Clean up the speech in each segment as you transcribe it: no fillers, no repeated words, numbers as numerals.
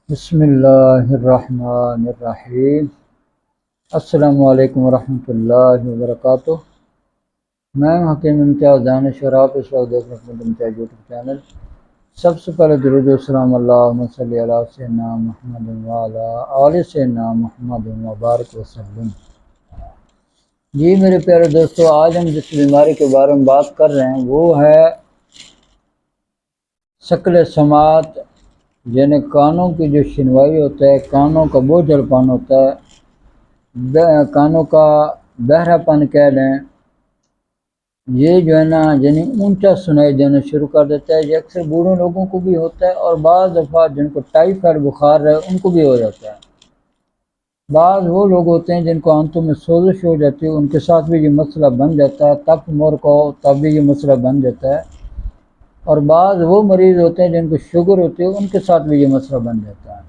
بسم اللہ الرحمن الرحیم۔ السلام علیکم ورحمۃ اللہ وبرکاتہ۔ میں حکیم امتیاز دانش اور آپ اس وقت دیکھ رہے ہیں امتیاز یوٹیوب چینل۔ سب سے پہلے درود و السلام اللہم صلی علی سیدنا محمد وعلی آل سیدنا محمد وبارک وسلم۔ جی میرے پیارے دوستو، آج ہم جس بیماری کے بارے میں بات کر رہے ہیں وہ ہے شکل سماعت، یعنی کانوں کی جو شنوائی ہوتا ہے، کانوں کا بوجھل پن ہوتا ہے، کانوں کا بہرا پن کہہ لیں، یہ جو ہے نا یعنی اونچا سنائی دینا شروع کر دیتا ہے۔ یہ اکثر بوڑھوں لوگوں کو بھی ہوتا ہے اور بعض دفعہ جن کو ٹائیفائڈ بخار ہے ان کو بھی ہو جاتا ہے۔ بعض وہ لوگ ہوتے ہیں جن کو آنتوں میں سوزش ہو جاتی ہے، ان کے ساتھ بھی یہ مسئلہ بن جاتا ہے۔ تپ مور کو تب بھی یہ مسئلہ بن جاتا ہے۔ اور بعض وہ مریض ہوتے ہیں جن کو شوگر ہوتی ہے، ان کے ساتھ بھی یہ مسئلہ بن جاتا ہے۔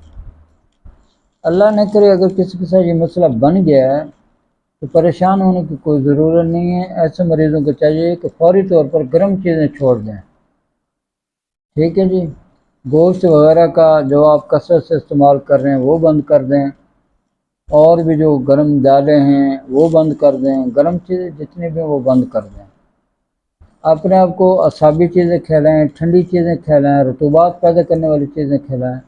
اللہ نہ کرے اگر کسی کے ساتھ یہ مسئلہ بن گیا ہے تو پریشان ہونے کی کوئی ضرورت نہیں ہے۔ ایسے مریضوں کو چاہیے کہ فوری طور پر گرم چیزیں چھوڑ دیں، ٹھیک ہے جی۔ گوشت وغیرہ کا جو آپ کثرت سے استعمال کر رہے ہیں وہ بند کر دیں، اور بھی جو گرم دالیں ہیں وہ بند کر دیں، گرم چیزیں جتنی بھی وہ بند کر دیں۔ اپنے آپ کو اعصابی چیزیں کھلائیں، ٹھنڈی چیزیں کھلائیں، رطوبات پیدا کرنے والی چیزیں کھلائیں،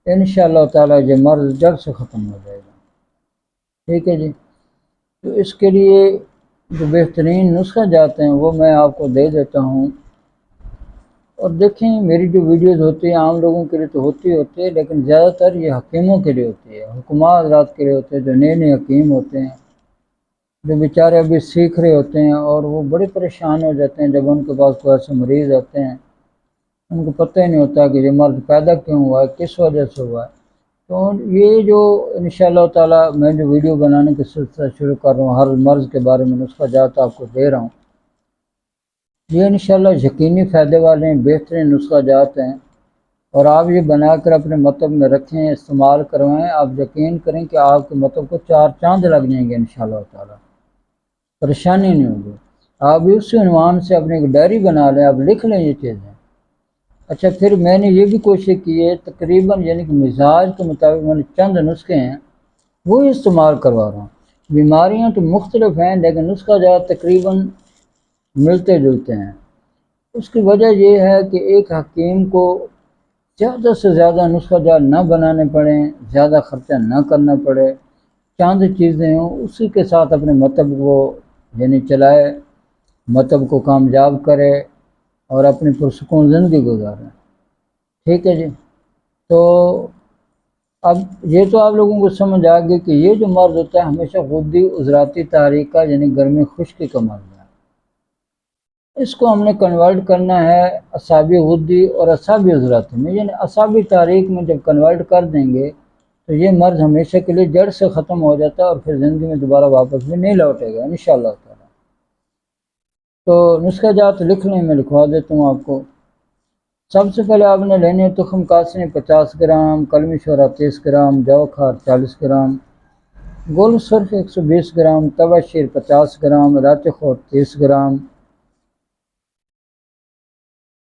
انشاءاللہ تعالی یہ مرض جڑ سے ختم ہو جائے گا، ٹھیک ہے جی۔ تو اس کے لیے جو بہترین نسخہ جاتے ہیں وہ میں آپ کو دے دیتا ہوں۔ اور دیکھیں میری جو ویڈیوز ہوتی ہیں عام لوگوں کے لیے تو ہوتی ہے، لیکن زیادہ تر یہ حکیموں کے لیے ہوتی ہے، حکماء حضرات کے لیے ہوتے ہیں، جو نئے نئے حکیم ہوتے ہیں، جو بیچارے ابھی سیکھ رہے ہوتے ہیں اور وہ بڑے پریشان ہو جاتے ہیں جب ان کے پاس کوئی ایسے مریض آتے ہیں، ان کو پتہ ہی نہیں ہوتا کہ یہ مرض پیدا کیوں ہوا ہے، کس وجہ سے ہوا ہے۔ تو یہ جو انشاءاللہ تعالی میں جو ویڈیو بنانے کی سلسلہ شروع کر رہا ہوں، ہر مرض کے بارے میں نسخہ جات آپ کو دے رہا ہوں، یہ انشاءاللہ یقینی فائدے والے ہیں، بہترین نسخہ جات ہیں، اور آپ یہ بنا کر اپنے مطب میں رکھیں، استعمال کروائیں۔ آپ یقین کریں کہ آپ کے مطب کو 4 چاند لگ جائیں گے انشاءاللہ تعالی، پریشانی نہیں ہوگی۔ آپ بھی اسی عنوان سے اپنی ایک ڈائری بنا لیں، آپ لکھ لیں یہ چیزیں۔ اچھا، پھر میں نے یہ بھی کوشش کی ہے تقریباً یعنی کہ مزاج کے مطابق میں نے چند نسخے ہیں وہ استعمال کروا رہا ہوں۔ بیماریاں تو مختلف ہیں لیکن نسخہ جات تقریباً ملتے جلتے ہیں۔ اس کی وجہ یہ ہے کہ ایک حکیم کو زیادہ سے زیادہ نسخہ جات نہ بنانے پڑیں، زیادہ خرچہ نہ کرنا پڑے، چند چیزیں ہوں اسی کے ساتھ اپنے مطلب کو یعنی چلائے، مطلب کو کامیاب کرے اور اپنی پرسکون زندگی گزارے، ٹھیک ہے جی۔ تو اب یہ تو آپ لوگوں کو سمجھ آ گئی کہ یہ جو مرض ہوتا ہے ہمیشہ غدی عضلاتی تحریک کا یعنی گرمی خشکی کا مرض ہے۔ اس کو ہم نے کنورٹ کرنا ہے اعصابی غدی اور اعصابی عضلاتی میں، یعنی اعصابی تحریک میں جب کنورٹ کر دیں گے تو یہ مرض ہمیشہ کے لیے جڑ سے ختم ہو جاتا ہے اور پھر زندگی میں دوبارہ واپس بھی نہیں لوٹے گا انشاءاللہ تعالی۔ تو نسخہ جات لکھ لیں، میں لکھوا دیتا ہوں آپ کو۔ سب سے پہلے آپ نے لینے تخم کاسنی 50 گرام، کلمی شورا 30 گرام، جو کھار 40 گرام، گول سرخ 120 گرام، توا شیر 50 گرام، الائچی خوٹ 30 گرام،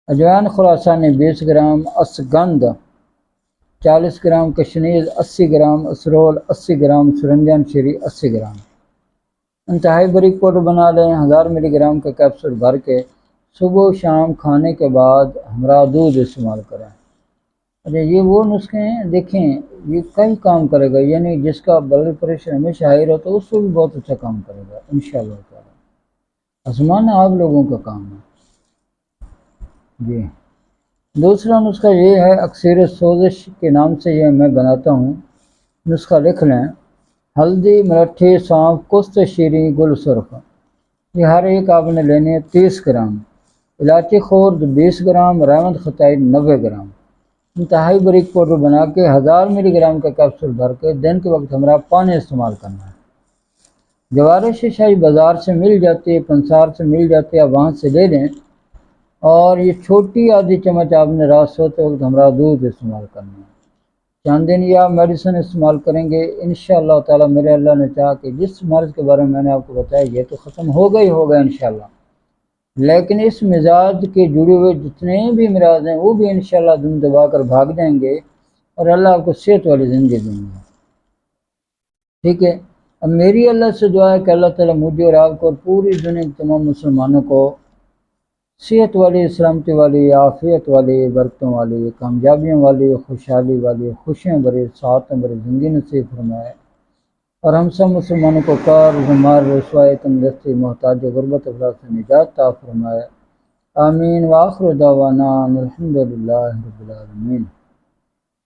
اجوائن Khurasani 20 gram, اسگند 40 gram, کشنیز 80 gram, اسرول 80 gram, سرنجان شیری 80 گرام۔ انتہائی باریک پاؤڈر بنا لیں، 1000 ملی گرام کا کیپسول بھر کے صبح و شام کھانے کے بعد ہمراہ دودھ استعمال کریں۔ اچھا، یہ وہ نسخے ہیں، دیکھیں یہ کئی کام کرے گا، یعنی جس کا بلڈ پریشر ہمیشہ ہائی رہتا ہے اس سے بھی بہت اچھا کام کرے گا انشاءاللہ تعالی۔ آزمانا آپ لوگوں کا کام ہے جی۔ دوسرا نسخہ یہ ہے اکثر سوزش کے نام سے یہ میں بناتا ہوں، نسخہ لکھ لیں۔ ہلدی، ملٹھی، سونف، کست شیریں، گل سرخ، یہ ہر ایک آپ نے لینے 30 گرام، الائچی خورد 20 گرام، ریوند خطائی 90 گرام۔ انتہائی باریک پاؤڈر بنا کے 1000 ملی گرام کا کیپسول بھر کے دن کے وقت ہمراہ پانی استعمال کرنا ہے۔ جوار شیشائی بازار سے مل جاتی ہے، پنسار سے مل جاتی ہے، آپ وہاں سے لے لیں، اور یہ چھوٹی آدھی چمچ آپ نے رات سوتے وقت ہمراہ دودھ استعمال کرنا ہے۔ چند دن یا میڈیسن استعمال کریں گے انشاءاللہ تعالی، میرے اللہ نے چاہا کہ جس مرض کے بارے میں نے آپ کو بتایا یہ تو ختم ہوگا ہی ہوگا انشاءاللہ، لیکن اس مزاج کے جڑے ہوئے جتنے بھی امراض ہیں وہ بھی انشاءاللہ دم دبا کر بھاگ جائیں گے اور اللہ آپ کو صحت والی زندگی دیں گے. ٹھیک ہے. اب میری اللہ سے دعا ہے کہ اللہ تعالیٰ مجھے اور آپ کو اور پوری دنیا کے تمام مسلمانوں کو صحت والی، سلامتی والی، عافیت والی، برکتوں والی، کامیابیوں والی، خوشحالی والی، خوشیاں بھری، سعادتوں بھری زندگی نصیب فرمائے. اور ہم سب مسلمانوں کو قرض، مار، رسوائی، تندرستی، محتاج و غربت افلاس سے نجات عطا فرمائے. آمین. وآخر دعوانا الحمد للہ رب العالمین.